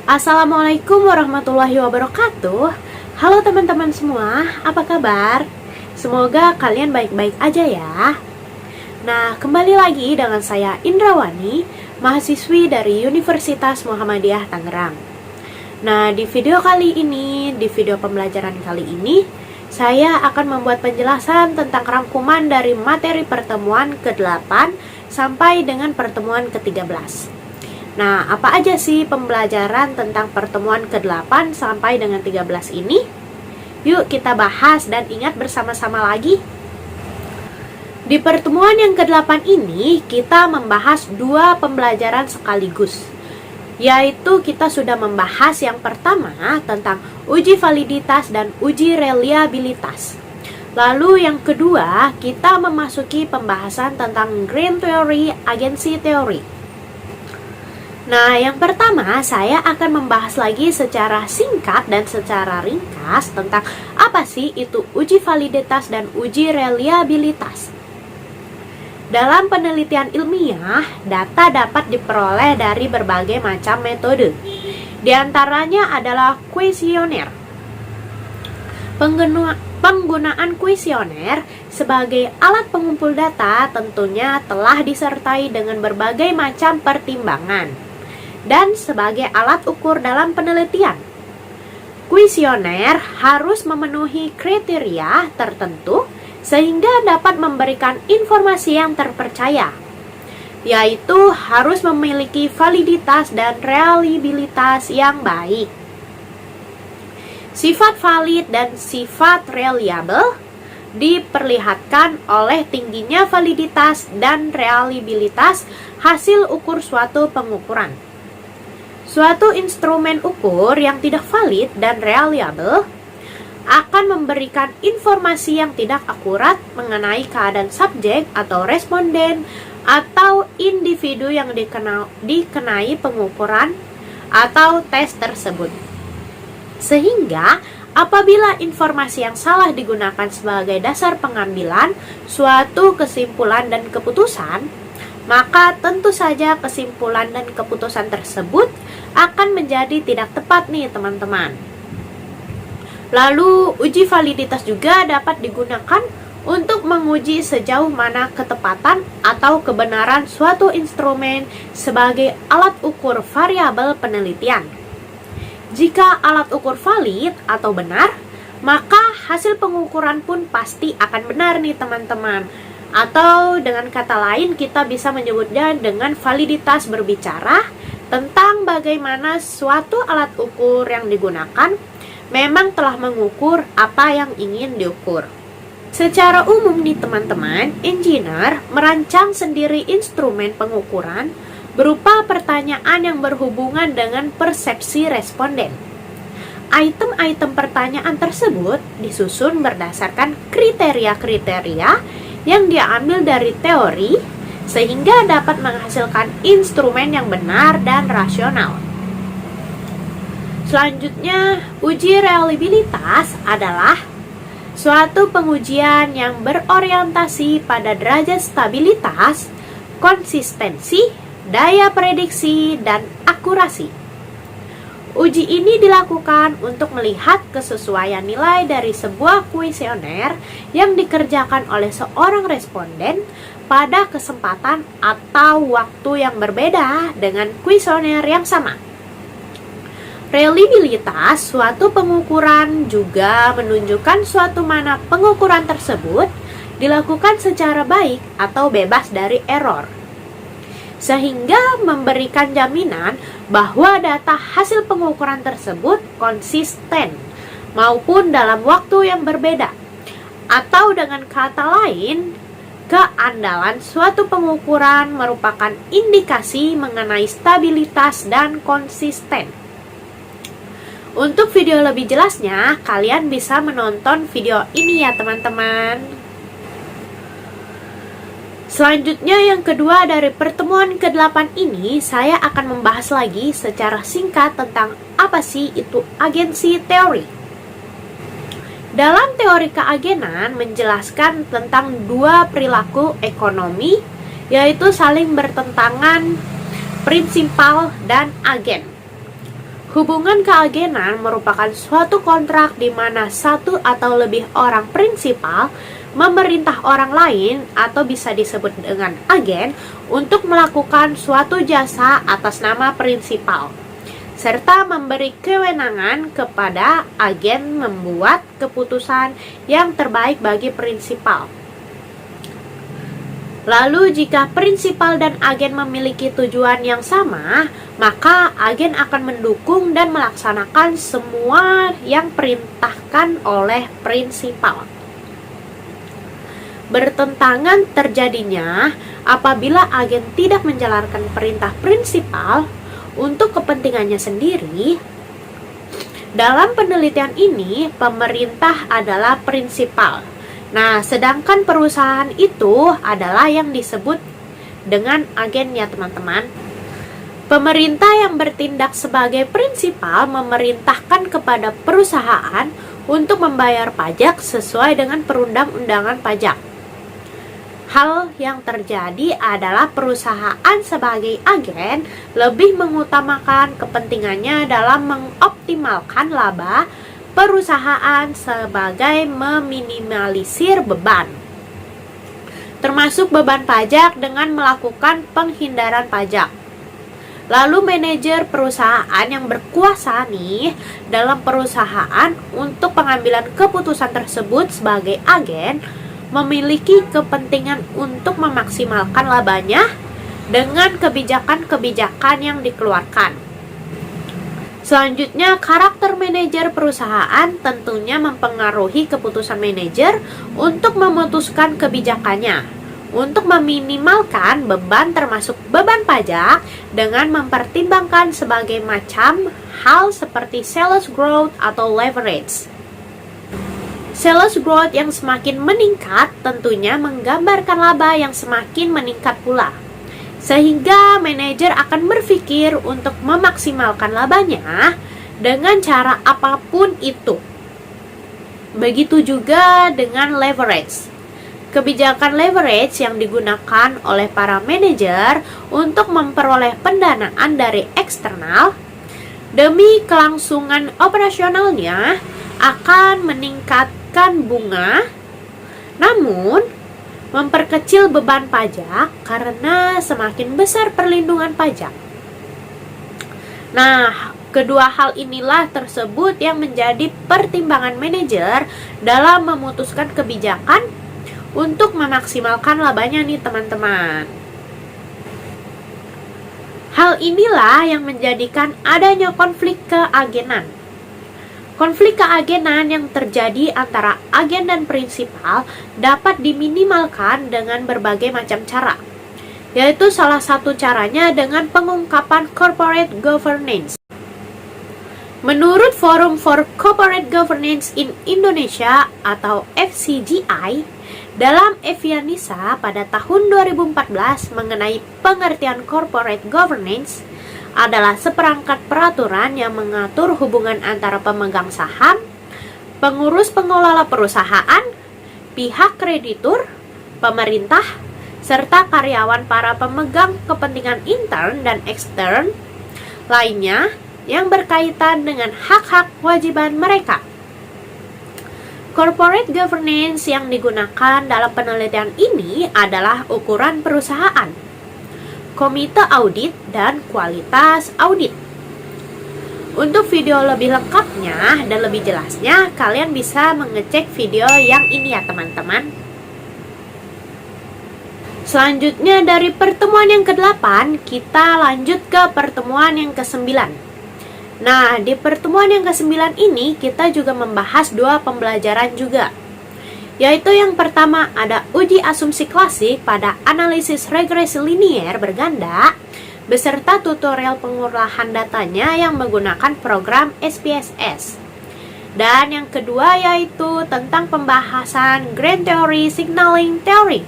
Assalamualaikum warahmatullahi wabarakatuh. Halo teman-teman semua, apa kabar? Semoga kalian baik-baik aja ya. Nah, kembali lagi dengan saya Indrawani, mahasiswi dari Universitas Muhammadiyah Tangerang. Nah, di video pembelajaran kali ini, saya akan membuat penjelasan tentang rangkuman dari materi pertemuan ke-8 sampai dengan pertemuan ke-13. Nah, apa aja sih pembelajaran tentang pertemuan ke-8 sampai dengan 13 ini? Yuk kita bahas dan ingat bersama-sama lagi. Di pertemuan yang ke-8 ini, kita membahas dua pembelajaran sekaligus. Yaitu kita sudah membahas yang pertama tentang uji validitas dan uji reliabilitas. Lalu yang kedua, kita memasuki pembahasan tentang Green Theory, Agency Theory. Nah, yang pertama saya akan membahas lagi secara singkat dan secara ringkas tentang apa sih itu uji validitas dan uji reliabilitas. Dalam penelitian ilmiah, data dapat diperoleh dari berbagai macam metode. Di antaranya adalah kuesioner. Penggunaan kuesioner sebagai alat pengumpul data tentunya telah disertai dengan berbagai macam pertimbangan dan sebagai alat ukur dalam penelitian. Kuesioner harus memenuhi kriteria tertentu sehingga dapat memberikan informasi yang terpercaya, yaitu harus memiliki validitas dan reliabilitas yang baik. Sifat valid dan sifat reliable diperlihatkan oleh tingginya validitas dan reliabilitas hasil ukur suatu pengukuran. Suatu instrumen ukur yang tidak valid dan reliable akan memberikan informasi yang tidak akurat mengenai keadaan subjek atau responden atau individu yang dikenai pengukuran atau tes tersebut. Sehingga apabila informasi yang salah digunakan sebagai dasar pengambilan suatu kesimpulan dan keputusan, maka tentu saja kesimpulan dan keputusan tersebut akan menjadi tidak tepat nih teman-teman. Lalu uji validitas juga dapat digunakan untuk menguji sejauh mana ketepatan atau kebenaran suatu instrumen sebagai alat ukur variabel penelitian. Jika alat ukur valid atau benar, maka hasil pengukuran pun pasti akan benar nih teman-teman. Atau dengan kata lain kita bisa menyebutnya dengan validitas berbicara tentang bagaimana suatu alat ukur yang digunakan memang telah mengukur apa yang ingin diukur. Secara umum nih teman-teman, engineer merancang sendiri instrumen pengukuran berupa pertanyaan yang berhubungan dengan persepsi responden. Item-item pertanyaan tersebut disusun berdasarkan kriteria-kriteria yang diambil dari teori sehingga dapat menghasilkan instrumen yang benar dan rasional. Selanjutnya, uji reliabilitas adalah suatu pengujian yang berorientasi pada derajat stabilitas, konsistensi, daya prediksi, dan akurasi. Uji ini dilakukan untuk melihat kesesuaian nilai dari sebuah kuesioner yang dikerjakan oleh seorang responden pada kesempatan atau waktu yang berbeda dengan kuesioner yang sama. Reliabilitas suatu pengukuran juga menunjukkan suatu mana pengukuran tersebut dilakukan secara baik atau bebas dari error, sehingga memberikan jaminan bahwa data hasil pengukuran tersebut konsisten maupun dalam waktu yang berbeda. Atau dengan kata lain, keandalan suatu pengukuran merupakan indikasi mengenai stabilitas dan konsisten. Untuk video lebih jelasnya, kalian bisa menonton video ini ya teman-teman. Selanjutnya yang kedua dari pertemuan ke-8 ini, saya akan membahas lagi secara singkat tentang apa sih itu agensi teori. Dalam teori keagenan menjelaskan tentang dua perilaku ekonomi, yaitu saling bertentangan prinsipal dan agen. Hubungan keagenan merupakan suatu kontrak di mana satu atau lebih orang prinsipal memerintah orang lain atau bisa disebut dengan agen untuk melakukan suatu jasa atas nama prinsipal, serta memberi kewenangan kepada agen membuat keputusan yang terbaik bagi prinsipal. Lalu jika prinsipal dan agen memiliki tujuan yang sama, maka agen akan mendukung dan melaksanakan semua yang perintahkan oleh prinsipal. Bertentangan terjadinya apabila agen tidak menjalankan perintah prinsipal untuk kepentingannya sendiri. Dalam penelitian ini, pemerintah adalah prinsipal. Nah, sedangkan perusahaan itu adalah yang disebut dengan agen ya teman-teman. Pemerintah yang bertindak sebagai prinsipal memerintahkan kepada perusahaan untuk membayar pajak sesuai dengan perundang-undangan pajak. Hal yang terjadi adalah perusahaan sebagai agen lebih mengutamakan kepentingannya dalam mengoptimalkan laba perusahaan sebagai meminimalisir beban, termasuk beban pajak dengan melakukan penghindaran pajak. Lalu manajer perusahaan yang berkuasa nih dalam perusahaan untuk pengambilan keputusan tersebut sebagai agen memiliki kepentingan untuk memaksimalkan labanya dengan kebijakan-kebijakan yang dikeluarkan. Selanjutnya, karakter manajer perusahaan tentunya mempengaruhi keputusan manajer untuk memutuskan kebijakannya, untuk meminimalkan beban termasuk beban pajak dengan mempertimbangkan sebagai macam hal seperti sales growth atau leverage. Sales growth yang semakin meningkat tentunya menggambarkan laba yang semakin meningkat pula, sehingga manajer akan berpikir untuk memaksimalkan labanya dengan cara apapun itu. Begitu juga dengan leverage. Kebijakan leverage yang digunakan oleh para manajer untuk memperoleh pendanaan dari eksternal demi kelangsungan operasionalnya akan meningkatkan bunga, namun memperkecil beban pajak karena semakin besar perlindungan pajak. Nah, kedua hal inilah tersebut yang menjadi pertimbangan manajer dalam memutuskan kebijakan untuk memaksimalkan labanya nih teman-teman. Hal inilah yang menjadikan adanya konflik keagenan. Konflik keagenan yang terjadi antara agen dan prinsipal dapat diminimalkan dengan berbagai macam cara, yaitu salah satu caranya dengan pengungkapan corporate governance. Menurut Forum for Corporate Governance in Indonesia atau FCGI, dalam Evianisa pada tahun 2014 mengenai pengertian corporate governance adalah seperangkat peraturan yang mengatur hubungan antara pemegang saham, pengurus pengelola perusahaan, pihak kreditur, pemerintah, serta karyawan para pemegang kepentingan intern dan ekstern lainnya yang berkaitan dengan hak-hak kewajiban mereka. Corporate governance yang digunakan dalam penelitian ini adalah ukuran perusahaan, komite audit, dan kualitas audit. Untuk video lebih lengkapnya dan lebih jelasnya, kalian bisa mengecek video yang ini ya teman-teman. Selanjutnya dari pertemuan yang ke-8, kita lanjut ke pertemuan yang ke-9. Nah, di pertemuan yang ke-9 ini kita juga membahas dua pembelajaran juga, yaitu yang pertama ada uji asumsi klasik pada analisis regresi linier berganda beserta tutorial pengolahan datanya yang menggunakan program SPSS. Dan yang kedua yaitu tentang pembahasan Grand Theory Signaling Theory.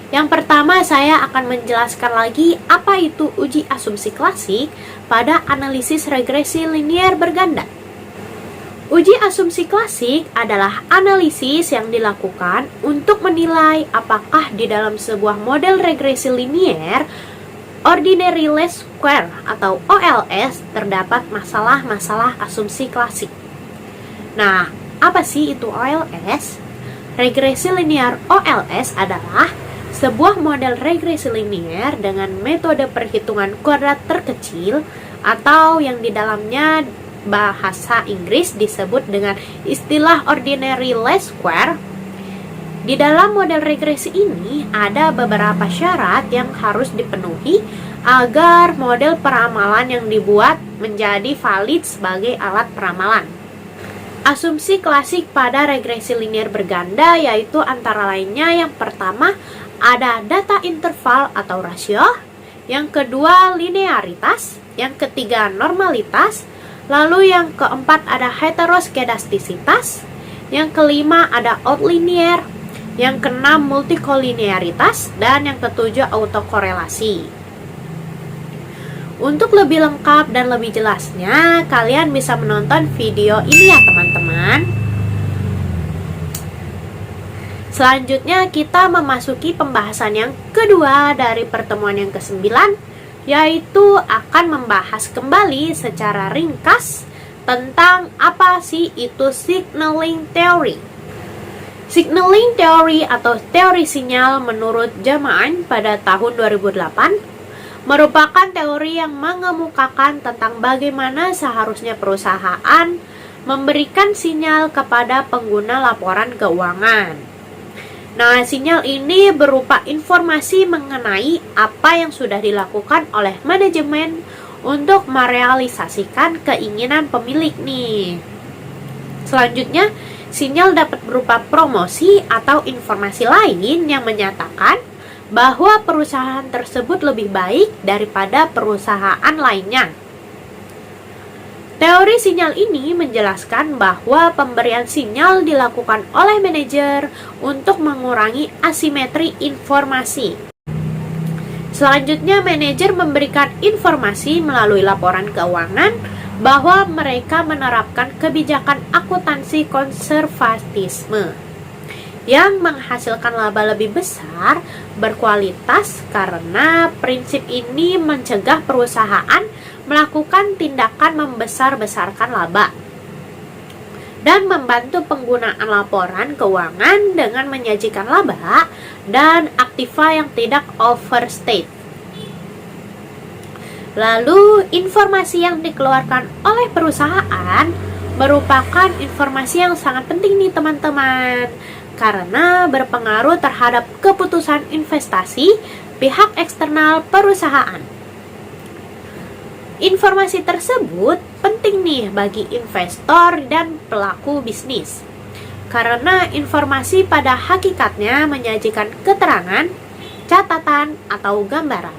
Yang pertama saya akan menjelaskan lagi apa itu uji asumsi klasik pada analisis regresi linier berganda. Uji asumsi klasik adalah analisis yang dilakukan untuk menilai apakah di dalam sebuah model regresi linier ordinary least square atau OLS terdapat masalah-masalah asumsi klasik. Nah, apa sih itu OLS? Regresi linear OLS adalah sebuah model regresi linear dengan metode perhitungan kuadrat terkecil atau yang di dalamnya bahasa Inggris disebut dengan istilah ordinary least square. Di dalam model regresi ini ada beberapa syarat yang harus dipenuhi agar model peramalan yang dibuat menjadi valid sebagai alat peramalan. Asumsi klasik pada regresi linear berganda yaitu antara lainnya yang pertama ada data interval atau rasio, yang kedua linearitas, yang ketiga normalitas, lalu yang keempat ada heteroskedastisitas, yang kelima ada outlinear, yang keenam multikolinearitas, dan yang ketujuh autokorelasi. Untuk lebih lengkap dan lebih jelasnya, kalian bisa menonton video ini ya teman-teman. Selanjutnya kita memasuki pembahasan yang kedua dari pertemuan yang ke-9, yaitu akan membahas kembali secara ringkas tentang apa sih itu signaling theory. Signaling theory atau teori sinyal menurut Jamaah pada tahun 2008 merupakan teori yang mengemukakan tentang bagaimana seharusnya perusahaan memberikan sinyal kepada pengguna laporan keuangan. Nah, sinyal ini berupa informasi mengenai apa yang sudah dilakukan oleh manajemen untuk merealisasikan keinginan pemilik nih. Selanjutnya, sinyal dapat berupa promosi atau informasi lain yang menyatakan bahwa perusahaan tersebut lebih baik daripada perusahaan lainnya. Teori sinyal ini menjelaskan bahwa pemberian sinyal dilakukan oleh manajer untuk mengurangi asimetri informasi. Selanjutnya, manajer memberikan informasi melalui laporan keuangan bahwa mereka menerapkan kebijakan akuntansi konservatisme yang menghasilkan laba lebih besar berkualitas karena prinsip ini mencegah perusahaan melakukan tindakan membesar-besarkan laba dan membantu penggunaan laporan keuangan dengan menyajikan laba dan aktiva yang tidak overstate. Lalu, informasi yang dikeluarkan oleh perusahaan merupakan informasi yang sangat penting nih teman-teman, karena berpengaruh terhadap keputusan investasi pihak eksternal perusahaan. Informasi tersebut penting nih bagi investor dan pelaku bisnis, karena informasi pada hakikatnya menyajikan keterangan, catatan, atau gambaran.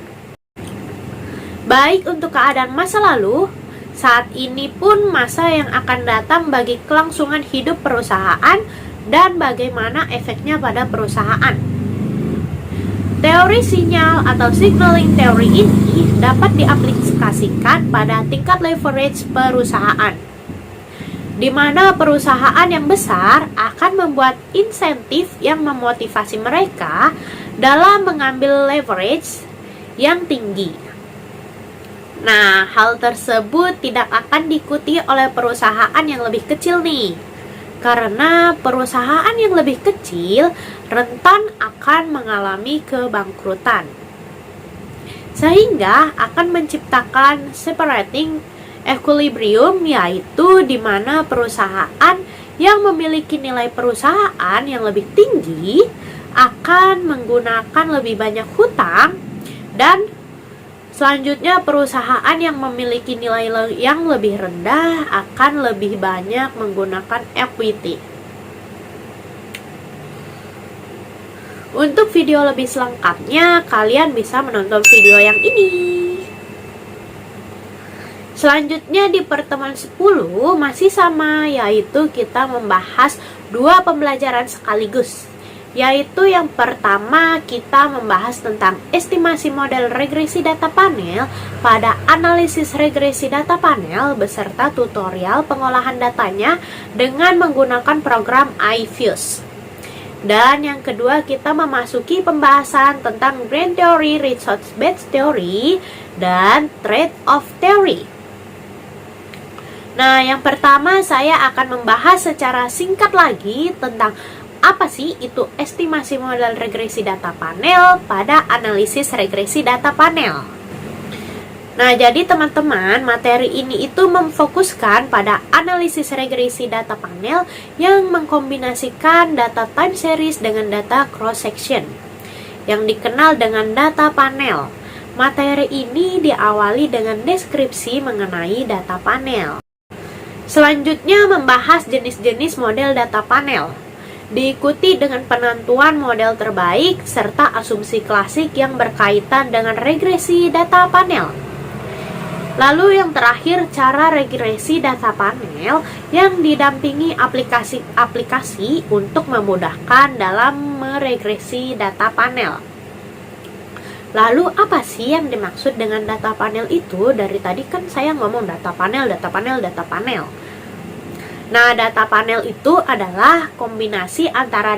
Baik untuk keadaan masa lalu, saat ini pun masa yang akan datang bagi kelangsungan hidup perusahaan dan bagaimana efeknya pada perusahaan. Teori sinyal atau signaling theory ini dapat diaplikasikan pada tingkat leverage perusahaan, di mana perusahaan yang besar akan membuat insentif yang memotivasi mereka dalam mengambil leverage yang tinggi. Nah, hal tersebut tidak akan diikuti oleh perusahaan yang lebih kecil nih, karena perusahaan yang lebih kecil rentan akan mengalami kebangkrutan, sehingga akan menciptakan separating equilibrium, yaitu di mana perusahaan yang memiliki nilai perusahaan yang lebih tinggi akan menggunakan lebih banyak hutang, dan selanjutnya perusahaan yang memiliki nilai yang lebih rendah akan lebih banyak menggunakan equity. Untuk video lebih selengkapnya, kalian bisa menonton video yang ini. Selanjutnya di pertemuan 10 masih sama, yaitu kita membahas dua pembelajaran sekaligus. Yaitu yang pertama kita membahas tentang estimasi model regresi data panel pada analisis regresi data panel beserta tutorial pengolahan datanya dengan menggunakan program iFuse. Dan yang kedua, kita memasuki pembahasan tentang brand theory, resource-based theory, dan trade-off theory. Nah, yang pertama saya akan membahas secara singkat lagi tentang apa sih itu estimasi model regresi data panel pada analisis regresi data panel. Nah, jadi teman-teman, materi ini itu memfokuskan pada analisis regresi data panel yang mengkombinasikan data time series dengan data cross section yang dikenal dengan data panel. Materi ini diawali dengan deskripsi mengenai data panel. Selanjutnya membahas jenis-jenis model data panel, diikuti dengan penentuan model terbaik serta asumsi klasik yang berkaitan dengan regresi data panel. Lalu yang terakhir, cara regresi data panel yang didampingi aplikasi-aplikasi untuk memudahkan dalam meregresi data panel. Lalu apa sih yang dimaksud dengan data panel itu? Dari tadi kan saya ngomong data panel. Nah, data panel itu adalah kombinasi antara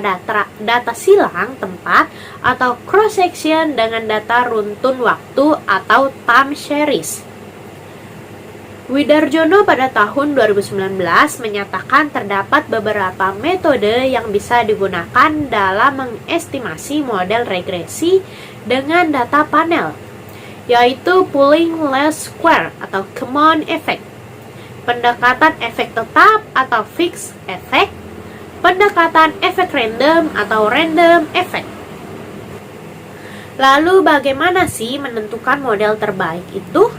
data silang tempat atau cross section dengan data runtun waktu atau time series. Widarjono pada tahun 2019 menyatakan terdapat beberapa metode yang bisa digunakan dalam mengestimasi model regresi dengan data panel, yaitu pooling least square atau common effect, pendekatan efek tetap atau fixed effect, pendekatan efek random atau random effect. Lalu bagaimana sih menentukan model terbaik itu?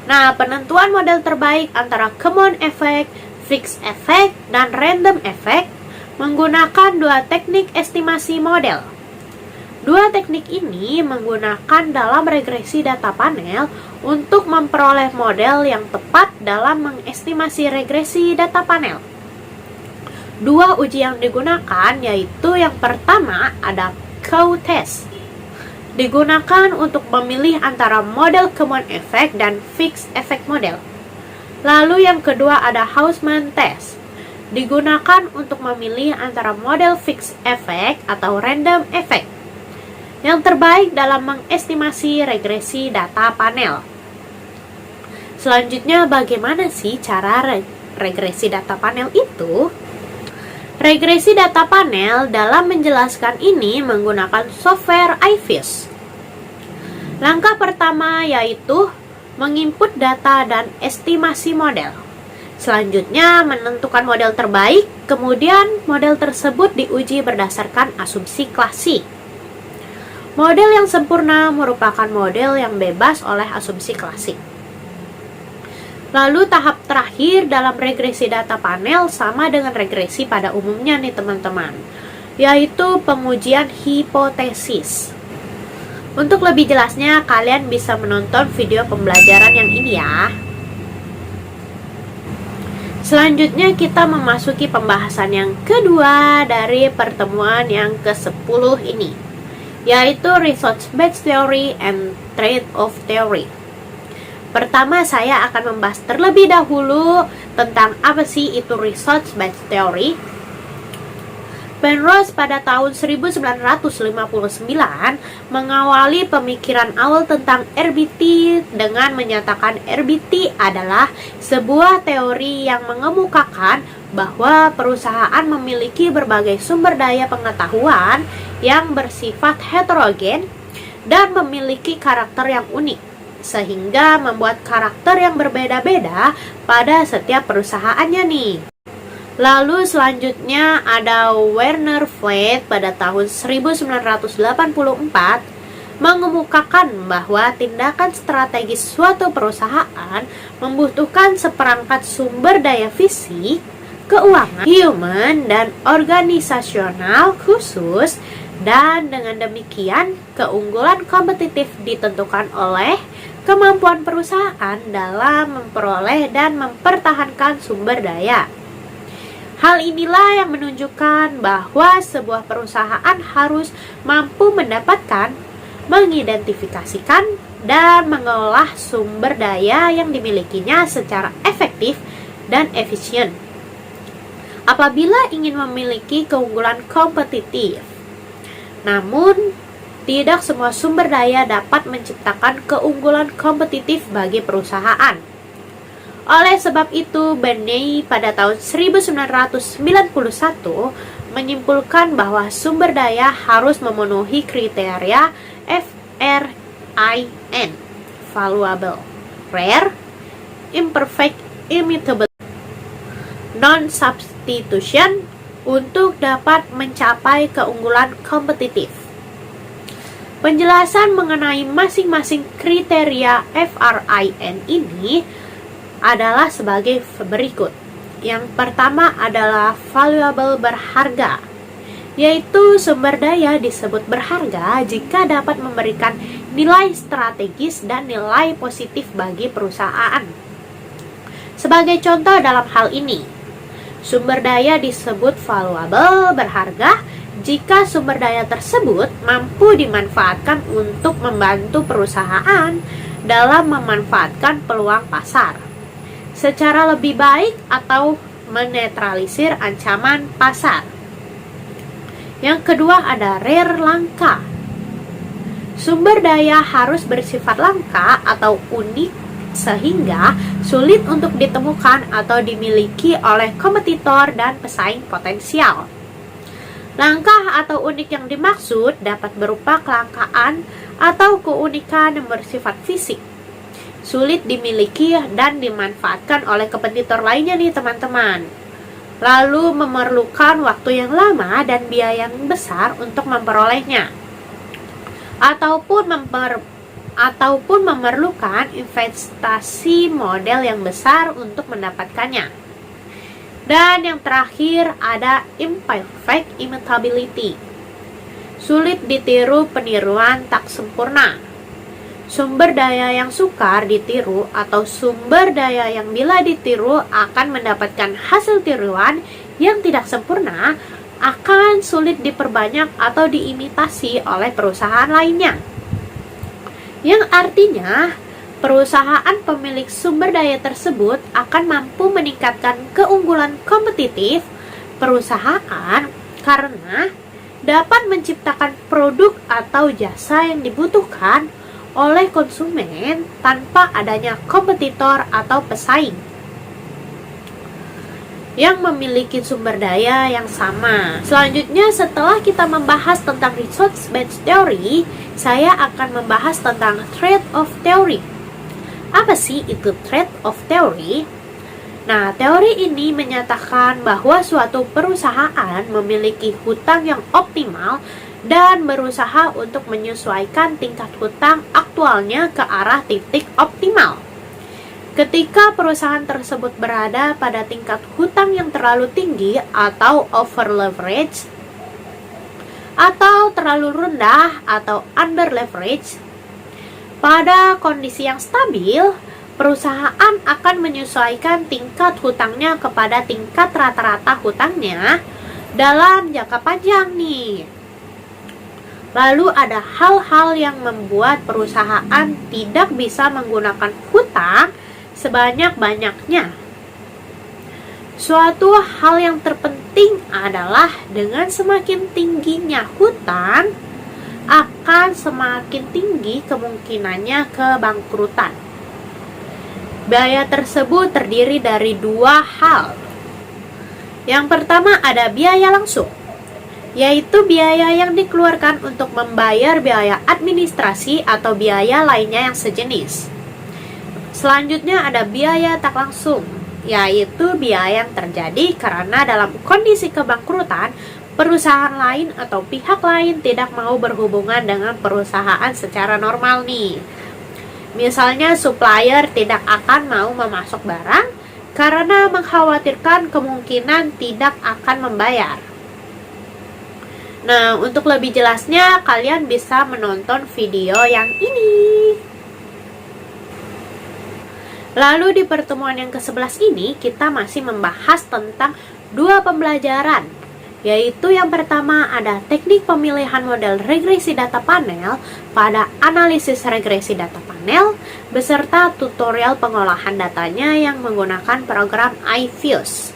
Nah, penentuan model terbaik antara common effect, fixed effect, dan random effect menggunakan dua teknik estimasi model. Dua teknik ini menggunakan dalam regresi data panel untuk memperoleh model yang tepat dalam mengestimasi regresi data panel. Dua uji yang digunakan yaitu yang pertama ada Coe-test, digunakan untuk memilih antara model common effect dan fixed effect model. Lalu yang kedua ada Hausman test, digunakan untuk memilih antara model fixed effect atau random effect yang terbaik dalam mengestimasi regresi data panel. Selanjutnya, bagaimana sih cara regresi data panel itu? Regresi data panel dalam menjelaskan ini menggunakan software IFIS. Langkah pertama yaitu menginput data dan estimasi model. Selanjutnya menentukan model terbaik, kemudian model tersebut diuji berdasarkan asumsi klasik. Model yang sempurna merupakan model yang bebas oleh asumsi klasik. Lalu tahap terakhir dalam regresi data panel sama dengan regresi pada umumnya nih teman-teman, yaitu pengujian hipotesis. Untuk lebih jelasnya kalian bisa menonton video pembelajaran yang ini ya. Selanjutnya kita memasuki pembahasan yang kedua dari pertemuan yang ke-10 ini, yaitu resource-based theory and trade-off theory. Pertama, saya akan membahas terlebih dahulu tentang apa sih itu resource-based theory. Penrose pada tahun 1959 mengawali pemikiran awal tentang RBT dengan menyatakan RBT adalah sebuah teori yang mengemukakan bahwa perusahaan memiliki berbagai sumber daya pengetahuan yang bersifat heterogen dan memiliki karakter yang unik, sehingga membuat karakter yang berbeda-beda pada setiap perusahaannya nih. Lalu selanjutnya ada Werner Veit pada tahun 1984 mengemukakan bahwa tindakan strategis suatu perusahaan membutuhkan seperangkat sumber daya fisik, keuangan, human, dan organisasional khusus, dan dengan demikian keunggulan kompetitif ditentukan oleh kemampuan perusahaan dalam memperoleh dan mempertahankan sumber daya. Hal inilah yang menunjukkan bahwa sebuah perusahaan harus mampu mendapatkan, mengidentifikasikan, dan mengolah sumber daya yang dimilikinya secara efektif dan efisien. apabila ingin memiliki keunggulan kompetitif. Namun, tidak semua sumber daya dapat menciptakan keunggulan kompetitif bagi perusahaan. Oleh sebab itu, Bernay pada tahun 1991 menyimpulkan bahwa sumber daya harus memenuhi kriteria FRIN, valuable, rare, imperfect, immutable, non-substitution, untuk dapat mencapai keunggulan kompetitif. Penjelasan mengenai masing-masing kriteria FRIN ini adalah sebagai berikut. Yang pertama adalah valuable, berharga, yaitu sumber daya disebut berharga jika dapat memberikan nilai strategis dan nilai positif bagi perusahaan. Sebagai contoh dalam hal ini, sumber daya disebut valuable, berharga, jika sumber daya tersebut mampu dimanfaatkan untuk membantu perusahaan dalam memanfaatkan peluang pasar secara lebih baik atau menetralisir ancaman pasar. Yang kedua ada rare, langka. Sumber daya harus bersifat langka atau unik sehingga sulit untuk ditemukan atau dimiliki oleh kompetitor dan pesaing potensial. Langka atau unik yang dimaksud dapat berupa kelangkaan atau keunikan yang bersifat fisik, sulit dimiliki dan dimanfaatkan oleh kompetitor lainnya nih teman-teman. Lalu memerlukan waktu yang lama dan biaya yang besar untuk memperolehnya, ataupun memerlukan investasi modal yang besar untuk mendapatkannya. Dan yang terakhir ada imperfect immutability, sulit ditiru, peniruan tak sempurna. Sumber daya yang sukar ditiru atau sumber daya yang bila ditiru akan mendapatkan hasil tiruan yang tidak sempurna akan sulit diperbanyak atau diimitasi oleh perusahaan lainnya. Yang artinya, perusahaan pemilik sumber daya tersebut akan mampu meningkatkan keunggulan kompetitif perusahaan karena dapat menciptakan produk atau jasa yang dibutuhkan oleh konsumen tanpa adanya kompetitor atau pesaing yang memiliki sumber daya yang sama. Selanjutnya, setelah kita membahas tentang resource-based theory, saya akan membahas tentang trade-off theory. Apa sih itu trade-off theory? Nah, teori ini menyatakan bahwa suatu perusahaan memiliki hutang yang optimal dan berusaha untuk menyesuaikan tingkat hutang aktualnya ke arah titik optimal. Ketika perusahaan tersebut berada pada tingkat hutang yang terlalu tinggi atau over leverage, atau terlalu rendah atau under leverage, pada kondisi yang stabil, perusahaan akan menyesuaikan tingkat hutangnya kepada tingkat rata-rata hutangnya dalam jangka panjang nih. Lalu ada hal-hal yang membuat perusahaan tidak bisa menggunakan hutang sebanyak-banyaknya. Suatu hal yang terpenting adalah dengan semakin tingginya hutang, akan semakin tinggi kemungkinannya kebangkrutan. Biaya tersebut terdiri dari dua hal. Yang pertama ada biaya langsung, yaitu biaya yang dikeluarkan untuk membayar biaya administrasi atau biaya lainnya yang sejenis. Selanjutnya ada biaya tak langsung, yaitu biaya yang terjadi karena dalam kondisi kebangkrutan, perusahaan lain atau pihak lain tidak mau berhubungan dengan perusahaan secara normal nih. Misalnya supplier tidak akan mau memasok barang karena mengkhawatirkan kemungkinan tidak akan membayar. Nah, untuk lebih jelasnya kalian bisa menonton video yang ini. Lalu di pertemuan yang ke-11 ini kita masih membahas tentang dua pembelajaran, yaitu yang pertama ada teknik pemilihan model regresi data panel pada analisis regresi data panel beserta tutorial pengolahan datanya yang menggunakan program iFuse.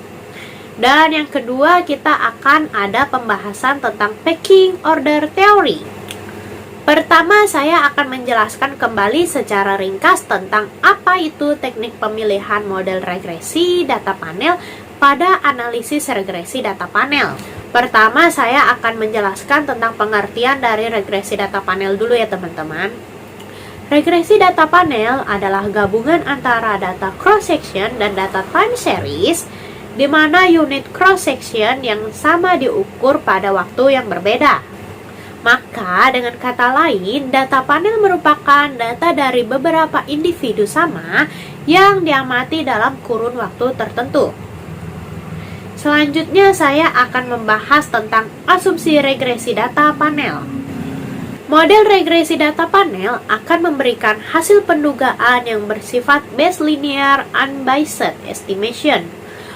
Dan yang kedua, kita akan ada pembahasan tentang pecking order theory. Pertama, saya akan menjelaskan kembali secara ringkas tentang apa itu teknik pemilihan model regresi data panel pada analisis regresi data panel. Pertama, saya akan menjelaskan tentang pengertian dari regresi data panel dulu ya teman-teman. Regresi data panel adalah gabungan antara data cross-section dan data time series, di mana unit cross-section yang sama diukur pada waktu yang berbeda. Maka, dengan kata lain, data panel merupakan data dari beberapa individu sama yang diamati dalam kurun waktu tertentu. Selanjutnya, saya akan membahas tentang asumsi regresi data panel. Model regresi data panel akan memberikan hasil pendugaan yang bersifat Bayes linear unbiased estimation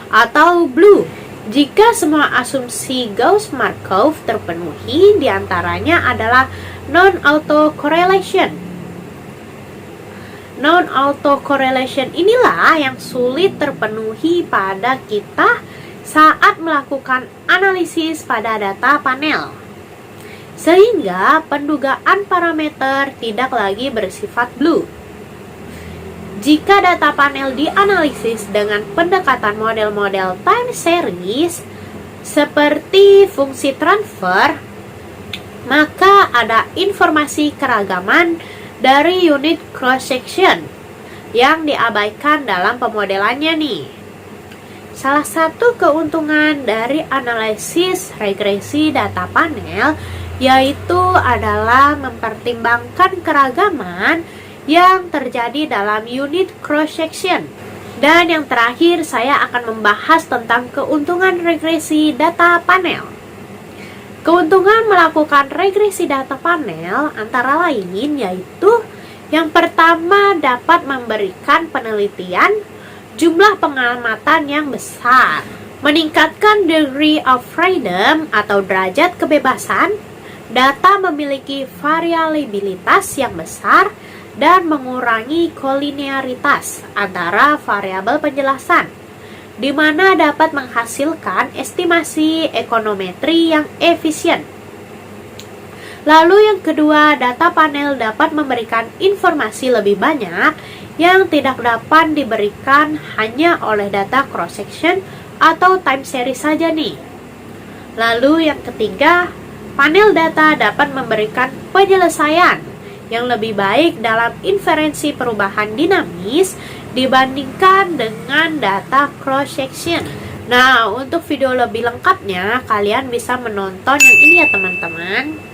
atau BLUE jika semua asumsi Gauss-Markov terpenuhi, diantaranya adalah non-autocorrelation. Non-autocorrelation inilah yang sulit terpenuhi pada kita saat melakukan analisis pada data panel, sehingga pendugaan parameter tidak lagi bersifat BLUE. Jika data panel dianalisis dengan pendekatan model-model time series seperti fungsi transfer, maka ada informasi keragaman dari unit cross-section yang diabaikan dalam pemodelannya nih. Salah satu keuntungan dari analisis regresi data panel yaitu adalah mempertimbangkan keragaman yang terjadi dalam unit cross-section. Dan yang terakhir, saya akan membahas tentang keuntungan regresi data panel. Keuntungan melakukan regresi data panel antara lain yaitu yang pertama, dapat memberikan penelitian jumlah pengamatan yang besar, meningkatkan degree of freedom atau derajat kebebasan, data memiliki variabilitas yang besar, dan mengurangi kolinearitas antara variabel penjelasan, di mana dapat menghasilkan estimasi ekonometri yang efisien. Lalu yang kedua, data panel dapat memberikan informasi lebih banyak yang tidak dapat diberikan hanya oleh data cross-section atau time series saja nih. Lalu yang ketiga, panel data dapat memberikan penyelesaian yang lebih baik dalam inferensi perubahan dinamis dibandingkan dengan data cross-section. Nah, untuk video lebih lengkapnya, kalian bisa menonton yang ini ya teman-teman.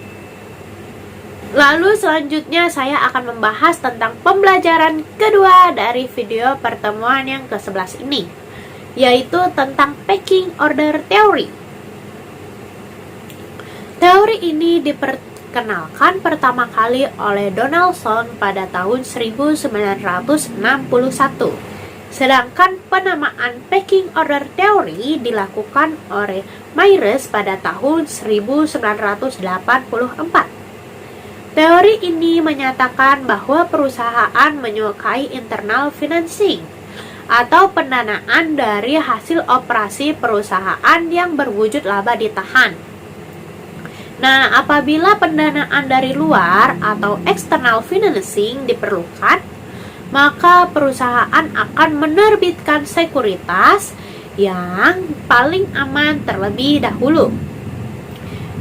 Lalu selanjutnya saya akan membahas tentang pembelajaran kedua dari video pertemuan yang ke-11 ini, yaitu tentang pecking order theory. Teori ini diperkenalkan pertama kali oleh Donaldson pada tahun 1961. Sedangkan penamaan pecking order theory dilakukan oleh Myers pada tahun 1984. Teori ini menyatakan bahwa perusahaan menyukai internal financing atau pendanaan dari hasil operasi perusahaan yang berwujud laba ditahan. Nah, apabila pendanaan dari luar atau external financing diperlukan, maka perusahaan akan menerbitkan sekuritas yang paling aman terlebih dahulu,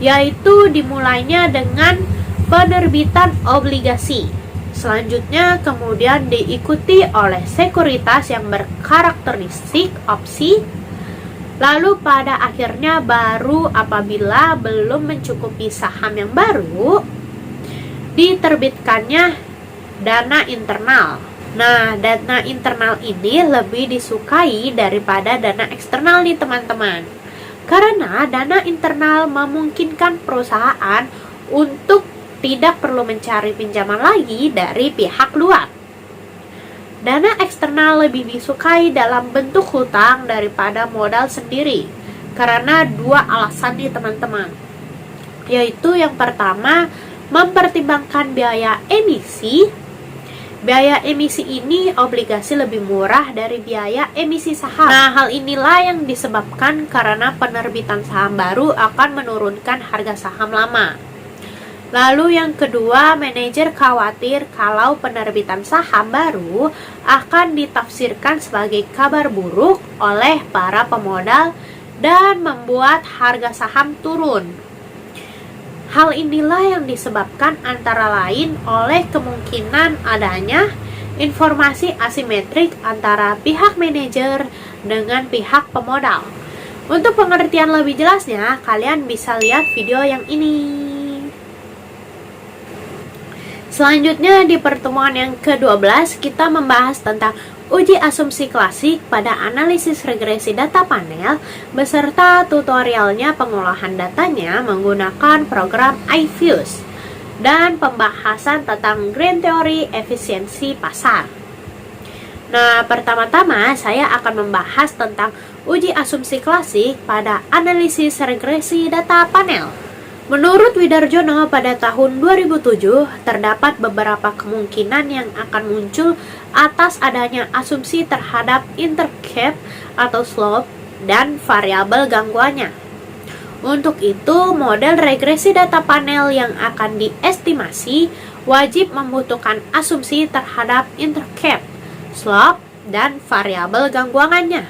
yaitu dimulainya dengan penerbitan obligasi. Selanjutnya kemudian diikuti oleh sekuritas yang berkarakteristik opsi. Lalu pada akhirnya baru apabila belum mencukupi saham yang baru, diterbitkannya dana internal. Nah, dana internal ini lebih disukai daripada dana eksternal nih teman-teman. Karena dana internal memungkinkan perusahaan untuk tidak perlu mencari pinjaman lagi dari pihak luar. Dana eksternal lebih disukai dalam bentuk hutang daripada modal sendiri karena dua alasan nih teman-teman, yaitu yang pertama, mempertimbangkan biaya emisi, biaya emisi ini obligasi lebih murah dari biaya emisi saham. Nah, hal inilah yang disebabkan karena penerbitan saham baru akan menurunkan harga saham lama. Lalu yang kedua, manajer khawatir kalau penerbitan saham baru akan ditafsirkan sebagai kabar buruk oleh para pemodal dan membuat harga saham turun. Hal inilah yang disebabkan antara lain oleh kemungkinan adanya informasi asimetrik antara pihak manajer dengan pihak pemodal. Untuk pengertian lebih jelasnya, kalian bisa lihat video yang ini. Selanjutnya di pertemuan yang ke-12 kita membahas tentang uji asumsi klasik pada analisis regresi data panel beserta tutorialnya pengolahan datanya menggunakan program iFuse dan pembahasan tentang Green Theory efisiensi pasar. Nah, pertama-tama saya akan membahas tentang uji asumsi klasik pada analisis regresi data panel. Menurut Widarjono, pada tahun 2007 terdapat beberapa kemungkinan yang akan muncul atas adanya asumsi terhadap intercept atau slope dan variabel gangguannya. Untuk itu, model regresi data panel yang akan diestimasi wajib membutuhkan asumsi terhadap intercept, slope, dan variabel gangguannya.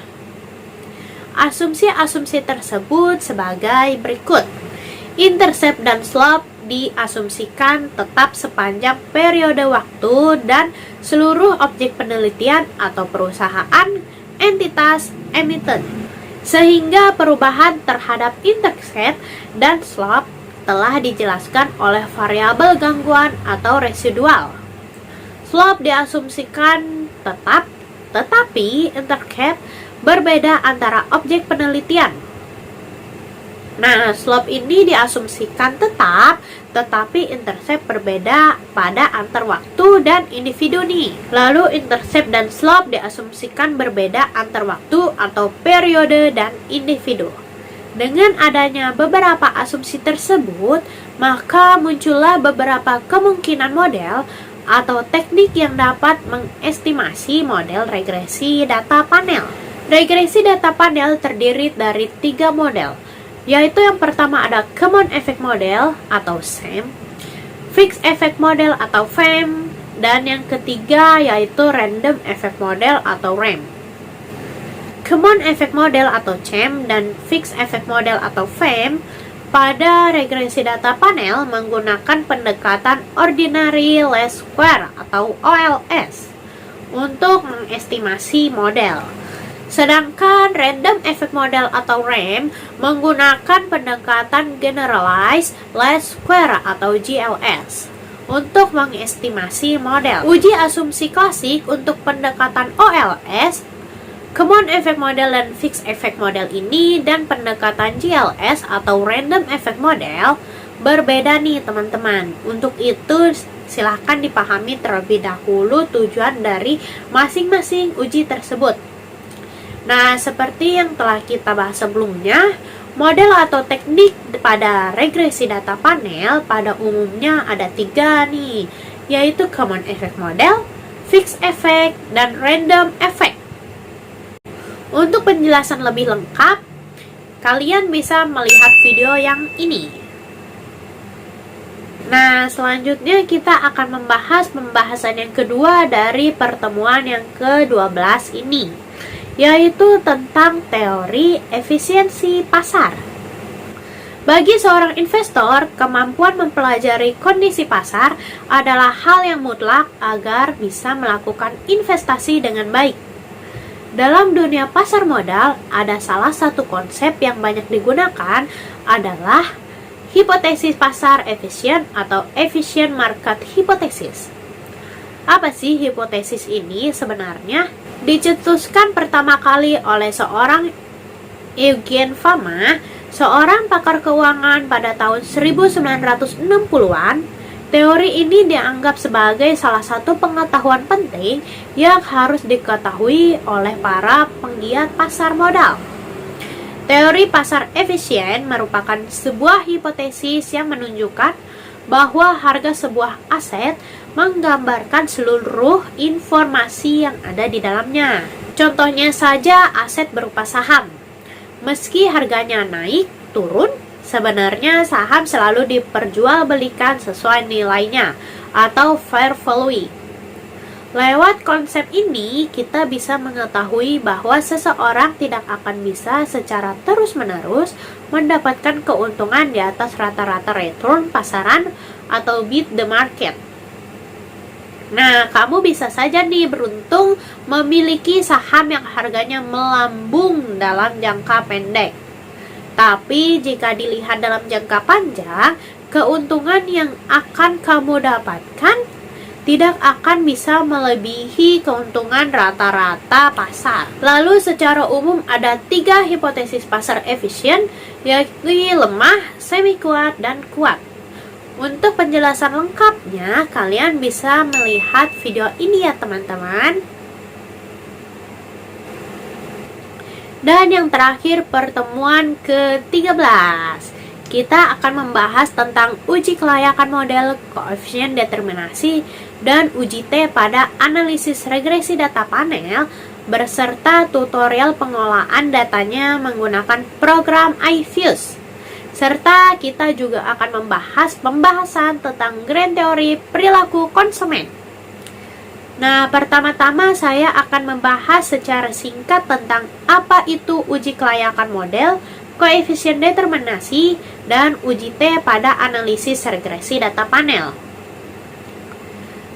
Asumsi-asumsi tersebut sebagai berikut. Intercept dan slope diasumsikan tetap sepanjang periode waktu dan seluruh objek penelitian atau perusahaan entitas emiten, sehingga perubahan terhadap intercept dan slope telah dijelaskan oleh variabel gangguan atau residual. Slope diasumsikan tetap, tetapi intercept berbeda antara objek penelitian. Nah, slope ini diasumsikan tetap, tetapi intercept berbeda pada antar waktu dan individu nih. Lalu intercept dan slope diasumsikan berbeda antar waktu atau periode dan individu. Dengan adanya beberapa asumsi tersebut, maka muncullah beberapa kemungkinan model atau teknik yang dapat mengestimasi model regresi data panel. Regresi data panel terdiri dari 3 model, yaitu yang pertama ada Common Effect Model atau CEM, Fixed Effect Model atau FEM, dan yang ketiga yaitu Random Effect Model atau RAM. Common Effect Model atau CEM dan Fixed Effect Model atau FEM pada regresi data panel menggunakan pendekatan Ordinary Least Square atau OLS untuk mengestimasi model. Sedangkan Random Effect Model atau RAM menggunakan pendekatan Generalized Least Square atau GLS untuk mengestimasi model. Uji asumsi klasik untuk pendekatan OLS, Common Effect Model dan Fixed Effect Model ini dan pendekatan GLS atau Random Effect Model berbeda nih teman-teman. Untuk itu silahkan dipahami terlebih dahulu tujuan dari masing-masing uji tersebut. Nah, seperti yang telah kita bahas sebelumnya, model atau teknik pada regresi data panel pada umumnya ada 3 nih, yaitu Common Effect Model, Fixed Effect, dan Random Effect. Untuk penjelasan lebih lengkap, kalian bisa melihat video yang ini. Nah, selanjutnya kita akan membahas pembahasan yang kedua dari pertemuan yang ke-12 ini, yaitu tentang teori efisiensi pasar. Bagi seorang investor, kemampuan mempelajari kondisi pasar adalah hal yang mutlak agar bisa melakukan investasi dengan baik. Dalam dunia pasar modal, ada salah satu konsep yang banyak digunakan adalah hipotesis pasar efisien atau efficient market hypothesis. Apa sih hipotesis ini sebenarnya? Dicetuskan pertama kali oleh seorang Eugene Fama, seorang pakar keuangan pada tahun 1960-an. Teori ini dianggap sebagai salah satu pengetahuan penting yang harus diketahui oleh para penggiat pasar modal. Teori pasar efisien merupakan sebuah hipotesis yang menunjukkan bahwa harga sebuah aset menggambarkan seluruh informasi yang ada di dalamnya. Contohnya saja aset berupa saham. Meski harganya naik, turun, sebenarnya saham selalu diperjualbelikan sesuai nilainya atau fair value. Lewat konsep ini, kita bisa mengetahui bahwa seseorang tidak akan bisa secara terus-menerus mendapatkan keuntungan di atas rata-rata return pasaran atau beat the market. Nah, kamu bisa saja nih beruntung memiliki saham yang harganya melambung dalam jangka pendek. Tapi jika dilihat dalam jangka panjang, keuntungan yang akan kamu dapatkan tidak akan bisa melebihi keuntungan rata-rata pasar. Lalu secara umum ada 3 hipotesis pasar efisien, yaitu lemah, semi kuat, dan kuat. Untuk penjelasan lengkapnya, kalian bisa melihat video ini ya teman-teman. Dan yang terakhir, pertemuan ke-13. Kita akan membahas tentang uji kelayakan model, koefisien determinasi, dan uji T pada analisis regresi data panel berserta tutorial pengolahan datanya menggunakan program iFuse. Serta kita juga akan membahas pembahasan tentang grand teori perilaku konsumen. Nah, pertama-tama saya akan membahas secara singkat tentang apa itu uji kelayakan model, koefisien determinasi, dan uji T pada analisis regresi data panel.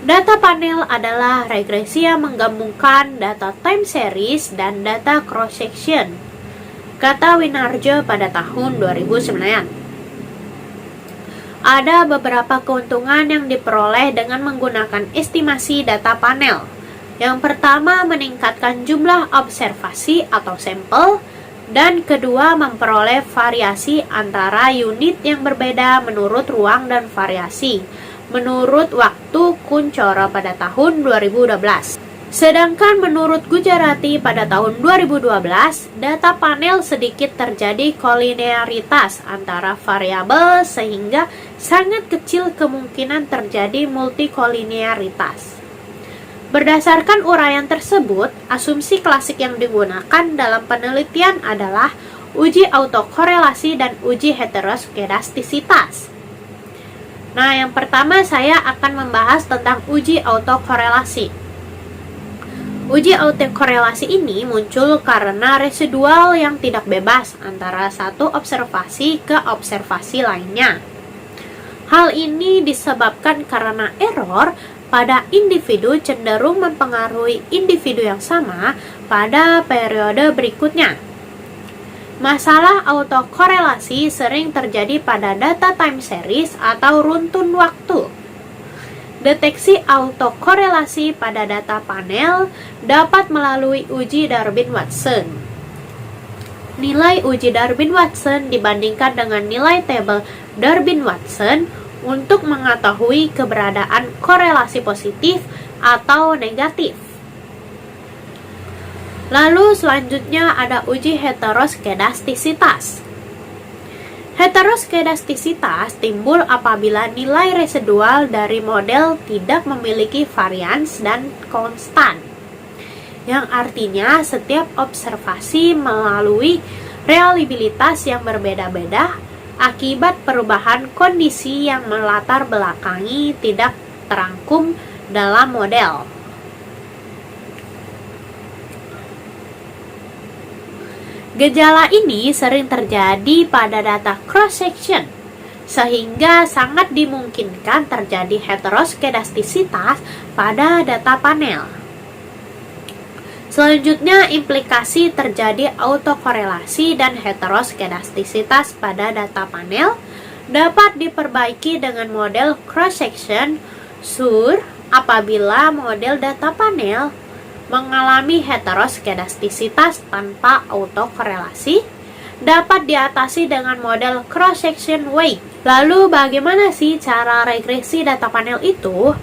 Data panel adalah regresi yang menggabungkan data time series dan data cross-section, kata Winarjo pada tahun 2009. Ada beberapa keuntungan yang diperoleh dengan menggunakan estimasi data panel. Yang pertama, meningkatkan jumlah observasi atau sampel, dan kedua, memperoleh variasi antara unit yang berbeda menurut ruang dan variasi menurut waktu Kuncoro pada tahun 2012. Sedangkan menurut Gujarati pada tahun 2012, data panel sedikit terjadi kolinearitas antara variabel sehingga sangat kecil kemungkinan terjadi multikolinearitas. Berdasarkan uraian tersebut, asumsi klasik yang digunakan dalam penelitian adalah uji autokorelasi dan uji heteroskedastisitas. Nah, yang pertama saya akan membahas tentang uji autokorelasi. Uji autokorelasi ini muncul karena residual yang tidak bebas antara satu observasi ke observasi lainnya. Hal ini disebabkan karena error pada individu cenderung mempengaruhi individu yang sama pada periode berikutnya. Masalah autokorelasi sering terjadi pada data time series atau runtun waktu. Deteksi autokorelasi pada data panel dapat melalui uji Darwin-Watson. Nilai uji Darwin-Watson dibandingkan dengan nilai tabel Darwin-Watson untuk mengetahui keberadaan korelasi positif atau negatif. Lalu selanjutnya ada uji heteroskedastisitas. Heteroskedastisitas timbul apabila nilai residual dari model tidak memiliki varians dan konstan, yang artinya setiap observasi melalui reliabilitas yang berbeda-beda akibat perubahan kondisi yang melatar belakangi tidak terangkum dalam model. Gejala ini sering terjadi pada data cross-section, sehingga sangat dimungkinkan terjadi heteroskedastisitas pada data panel. Selanjutnya, implikasi terjadi autokorelasi dan heteroskedastisitas pada data panel dapat diperbaiki dengan model cross-section SUR apabila model data panel mengalami heteroskedastisitas tanpa autokorelasi, dapat diatasi dengan model cross-section weight. Lalu bagaimana sih cara regresi data panel itu?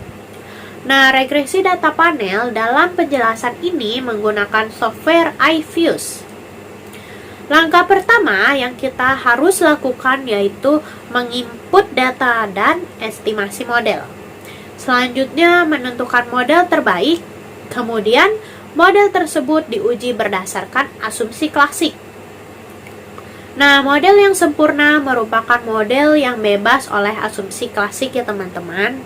Nah, regresi data panel dalam penjelasan ini menggunakan software iFuse. Langkah pertama yang kita harus lakukan yaitu menginput data dan estimasi model. Selanjutnya menentukan model terbaik. Kemudian model tersebut diuji berdasarkan asumsi klasik. Nah, model yang sempurna merupakan model yang bebas oleh asumsi klasik ya teman-teman.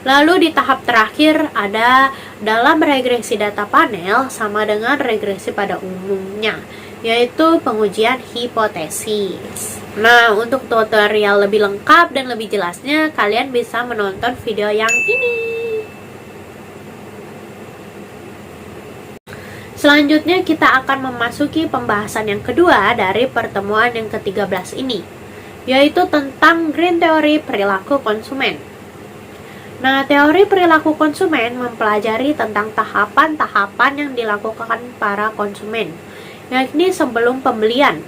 Lalu di tahap terakhir ada dalam regresi data panel sama dengan regresi pada umumnya, yaitu pengujian hipotesis. Nah, untuk tutorial lebih lengkap dan lebih jelasnya, kalian bisa menonton video yang ini. Selanjutnya kita akan memasuki pembahasan yang kedua dari pertemuan yang ke-13 ini, yaitu tentang Green Theory perilaku konsumen. Nah, teori perilaku konsumen mempelajari tentang tahapan-tahapan yang dilakukan para konsumen, yakni sebelum pembelian,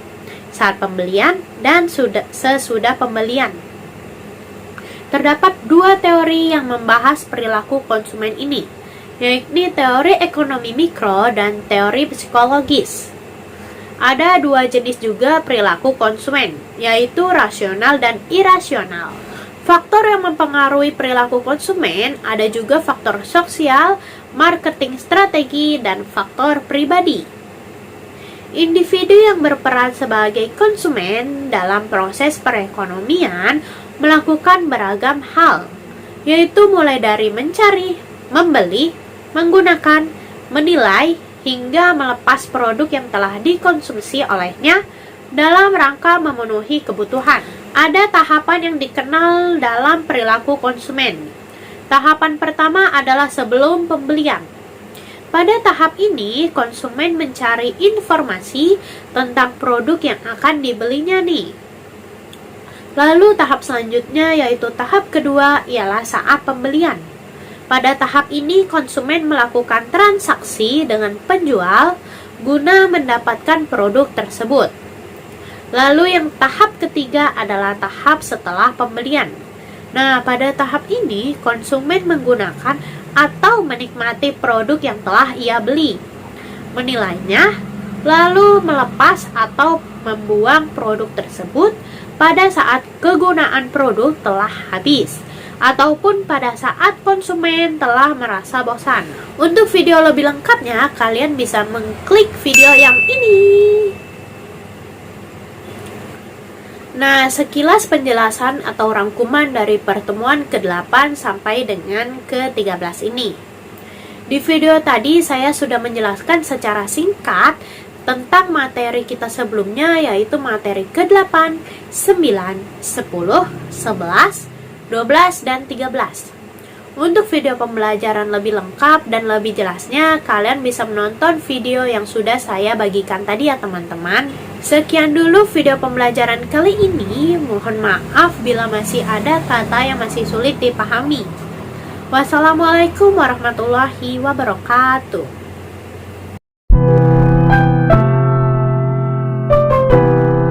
saat pembelian, dan sesudah pembelian. Terdapat dua teori yang membahas perilaku konsumen ini, yakni teori ekonomi mikro dan teori psikologis. Ada dua jenis juga perilaku konsumen, yaitu rasional dan irasional. Faktor yang mempengaruhi perilaku konsumen ada juga faktor sosial, marketing strategi, dan faktor pribadi. Individu yang berperan sebagai konsumen dalam proses perekonomian melakukan beragam hal, yaitu mulai dari mencari, membeli, menggunakan, menilai, hingga melepas produk yang telah dikonsumsi olehnya dalam rangka memenuhi kebutuhan. Ada tahapan yang dikenal dalam perilaku konsumen. Tahapan pertama adalah sebelum pembelian. Pada tahap ini, konsumen mencari informasi tentang produk yang akan dibelinya nih. Lalu tahap selanjutnya yaitu tahap kedua ialah saat pembelian. Pada tahap ini, konsumen melakukan transaksi dengan penjual guna mendapatkan produk tersebut. Lalu yang tahap ketiga adalah tahap setelah pembelian. Nah, pada tahap ini, konsumen menggunakan atau menikmati produk yang telah ia beli, menilainya, lalu melepas atau membuang produk tersebut pada saat kegunaan produk telah habis, ataupun pada saat konsumen telah merasa bosan. Untuk video lebih lengkapnya, kalian bisa mengklik video yang ini. Nah, sekilas penjelasan atau rangkuman dari pertemuan ke-8 sampai dengan ke-13 ini. Di video tadi saya sudah menjelaskan secara singkat tentang materi kita sebelumnya, yaitu materi ke-8, 9, 10, 11, 12, dan 13. Untuk video pembelajaran lebih lengkap dan lebih jelasnya, kalian bisa menonton video yang sudah saya bagikan tadi ya teman-teman. Sekian dulu video pembelajaran kali ini. Mohon maaf bila masih ada kata yang masih sulit dipahami. Wassalamualaikum warahmatullahi wabarakatuh.